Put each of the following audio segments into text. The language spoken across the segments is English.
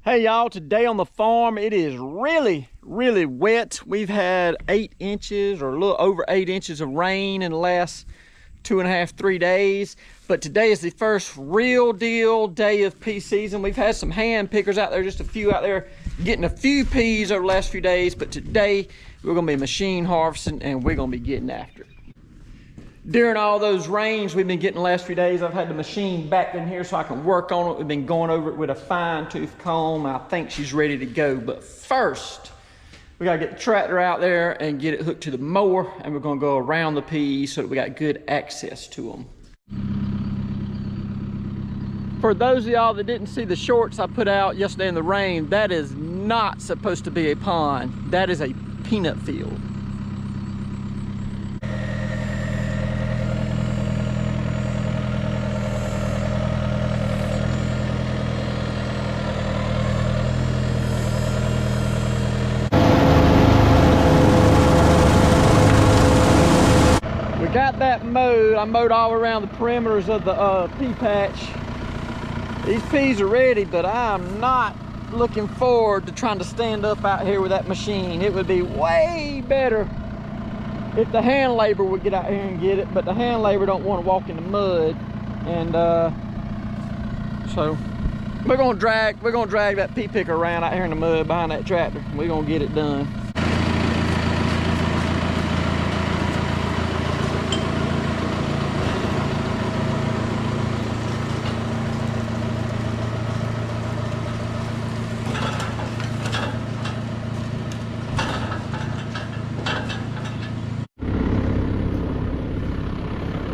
Hey y'all, today on the farm it is really wet. We've had 8 inches or a little over 8 inches of rain in the last 2.5 to 3 days, but today is the first real deal day of pea season. We've had some hand pickers out there, just a few out there getting a few peas over the last few days, but today we're going to be machine harvesting and we're going to be getting after it. During all those rains we've been getting the last few days, I've had the machine back in here so I can work on it. We've been going over it with a fine-tooth comb. I think she's ready to go. But first, we gotta get the tractor out there and get it hooked to the mower, and we're gonna go around the peas so that we got good access to them. For those of y'all that didn't see the shorts I put out yesterday in the rain, that is not supposed to be a pond. That is a peanut field. Got that mowed. I mowed all around the perimeters of the pea patch. These peas are ready, but I'm not looking forward to trying to stand up out here with that machine. It would be way better if the hand labor would get out here and get it, but the hand labor don't want to walk in the mud, and so we're gonna drag that pea picker around out here in the mud behind that tractor. We're gonna get it done.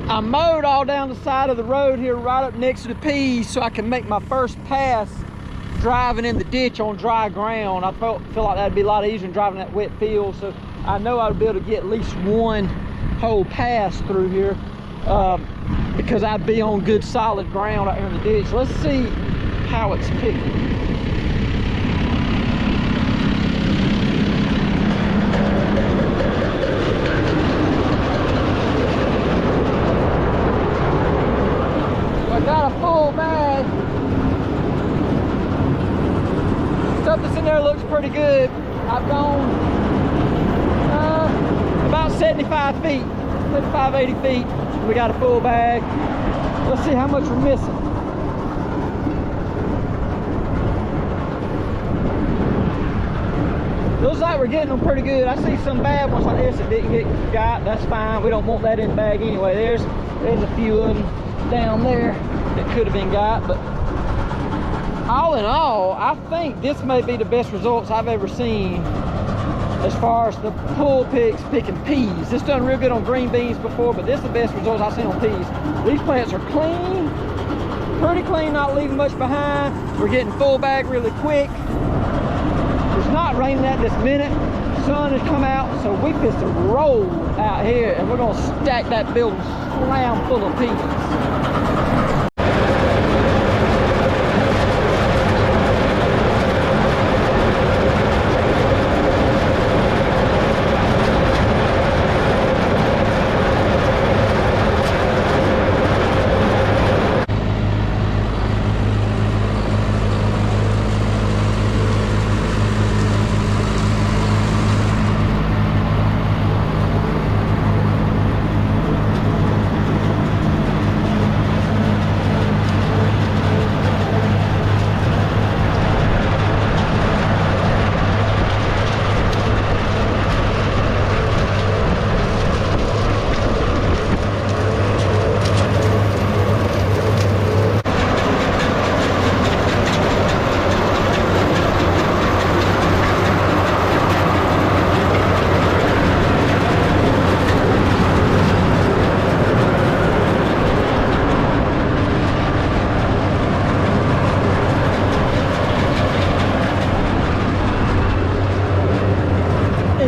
I mowed all down the side of the road here right up next to the peas so I can make my first pass driving in the ditch on dry ground. I feel like that'd be a lot easier than driving that wet field, so I know I would be able to get at least one whole pass through here because I'd be on good solid ground out here in the ditch. Let's see how it's picking. Got a full bag. Stuff that's in there looks pretty good. I've gone about 75 feet, 75, 80 feet. We got a full bag. Let's see how much we're missing. Looks like we're getting them pretty good. I see some bad ones like this that didn't get got. That's fine. We don't want that in the bag anyway. There's a few of them down there that could have been got, but all in all, I think this may be the best results I've ever seen as far as the pull picks picking peas. This done real good on green beans before, but this is the best results I've seen on peas. These plants are clean, pretty clean, not leaving much behind. We're getting full bag really quick. It's not raining at this minute. The sun has come out, so we fit to roll out here, and we're gonna stack that building slam full of peas.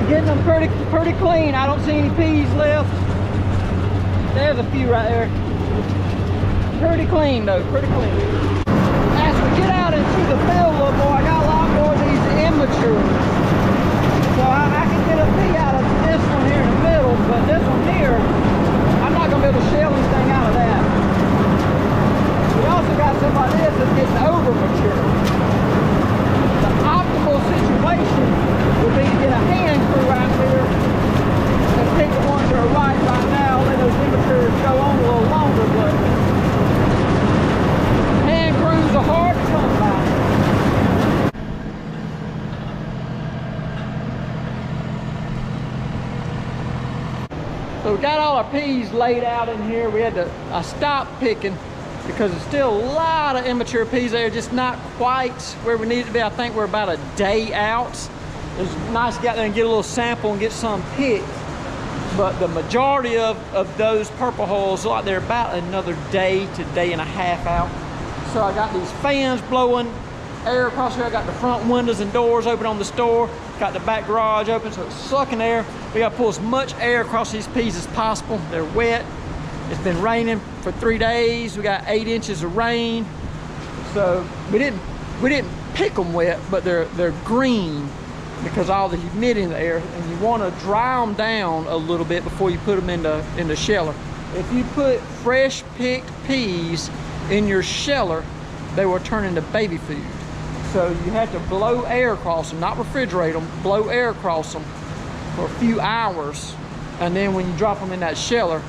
Getting them pretty clean. I don't see any peas left. There's a few right there. Pretty clean though, pretty clean. As we get out into the field a little more, I got a lot more of these immature. So I can get a pea out of this one here in the middle, but this one here, I'm not gonna be able to shell anything out of that. We also got some like this that's getting over mature. So we got all our peas laid out in here. I stopped picking because there's still a lot of immature peas there, just not quite where we need it to be. I think we're about a day out. It's nice to get out there and get a little sample and get some picked. But the majority of those purple hulls, like they're about another day to day and a half out. So I got these fans blowing air across here. I got the front windows and doors open on the store. Got the back garage open, so it's sucking air. We got to pull as much air across these peas as possible. They're wet. It's been raining for 3 days. We got 8 inches of rain. So we didn't pick them wet, but they're green because all the humidity in the air, and you want to dry them down a little bit before you put them in the sheller. If you put fresh picked peas in your sheller, they will turn into baby food. So you have to blow air across them, not refrigerate them, blow air across them for a few hours, and then when you drop them in that sheller,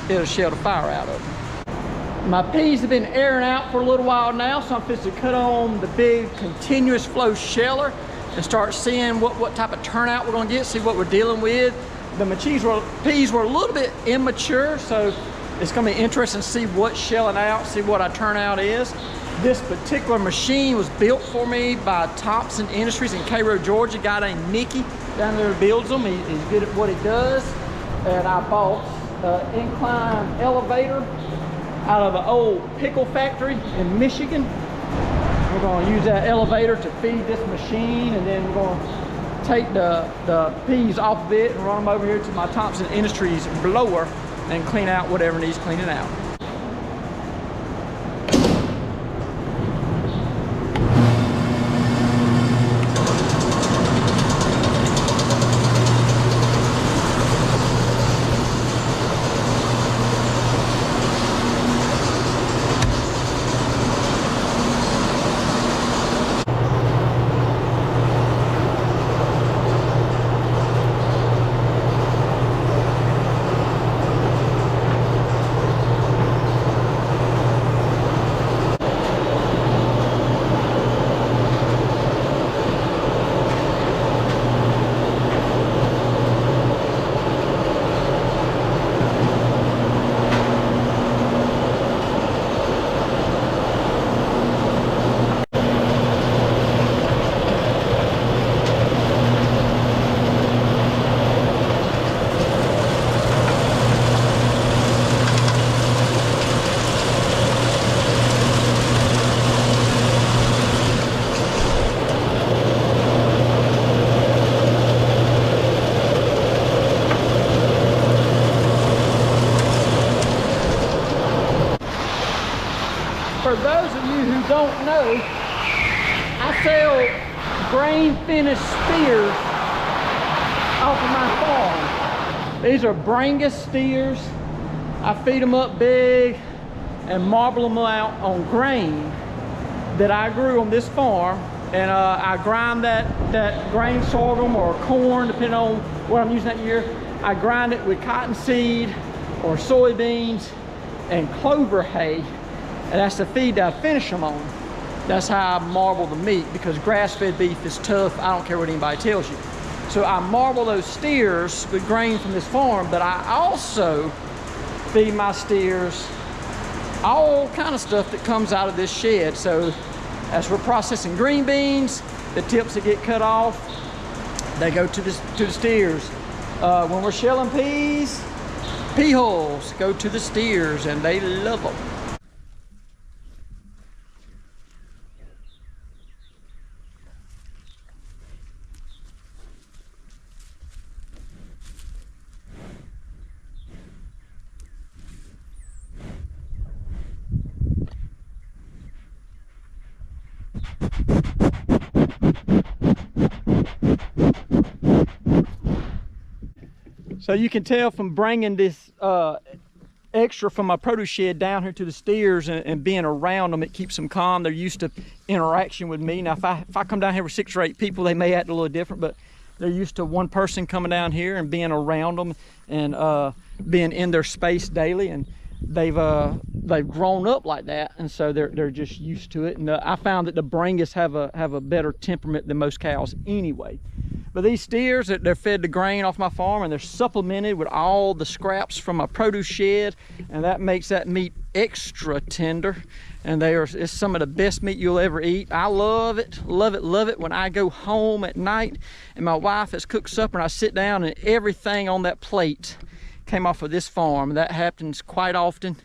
it'll shell the fire out of them. My peas have been airing out for a little while now, so I'm fixing to cut on the big continuous flow sheller and start seeing what type of turnout we're gonna get, see what we're dealing with. The peas were a little bit immature, so it's gonna be interesting to see what's shelling out, see what our turnout is. This particular machine was built for me by Thompson Industries in Cairo, Georgia. A guy named Mickey down there builds them. He's good at what he does. And I bought an incline elevator out of an old pickle factory in Michigan. We're going to use that elevator to feed this machine, and then we're going to take the peas off of it and run them over here to my Thompson Industries blower and clean out whatever needs cleaning out. For those of you who don't know, I sell grain finished steers off of my farm. These are Brangus steers. I feed them up big and marble them out on grain that I grew on this farm, and I grind that grain sorghum or corn, depending on what I'm using that year. I grind it with cottonseed or soybeans and clover hay. And that's the feed that I finish them on. That's how I marble the meat, because grass-fed beef is tough. I don't care what anybody tells you. So I marble those steers with grain from this farm, but I also feed my steers all kind of stuff that comes out of this shed. So as we're processing green beans, the tips that get cut off, they go to the steers. When we're shelling peas, pea hulls go to the steers, and they love them. So you can tell from bringing this extra from my produce shed down here to the steers and being around them, it keeps them calm. They're used to interaction with me. Now, if I come down here with 6 or 8 people, they may act a little different, but they're used to one person coming down here and being around them and being in their space daily. And they've grown up like that, and so they're just used to it. And I found that the Brangus have a better temperament than most cows anyway. But these steers, they're fed the grain off my farm, and they're supplemented with all the scraps from my produce shed, and that makes that meat extra tender. And it's some of the best meat you'll ever eat. I love it, love it, love it when I go home at night and my wife has cooked supper and I sit down and everything on that plate came off of this farm. That happens quite often.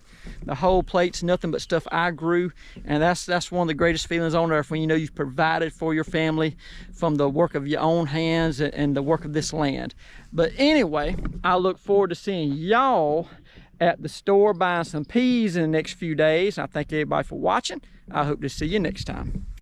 The whole plate's nothing but stuff I grew, and that's one of the greatest feelings on earth, when you know you've provided for your family from the work of your own hands and the work of this land. But anyway, I look forward to seeing y'all at the store buying some peas in the next few days. I thank everybody for watching. I hope to see you next time.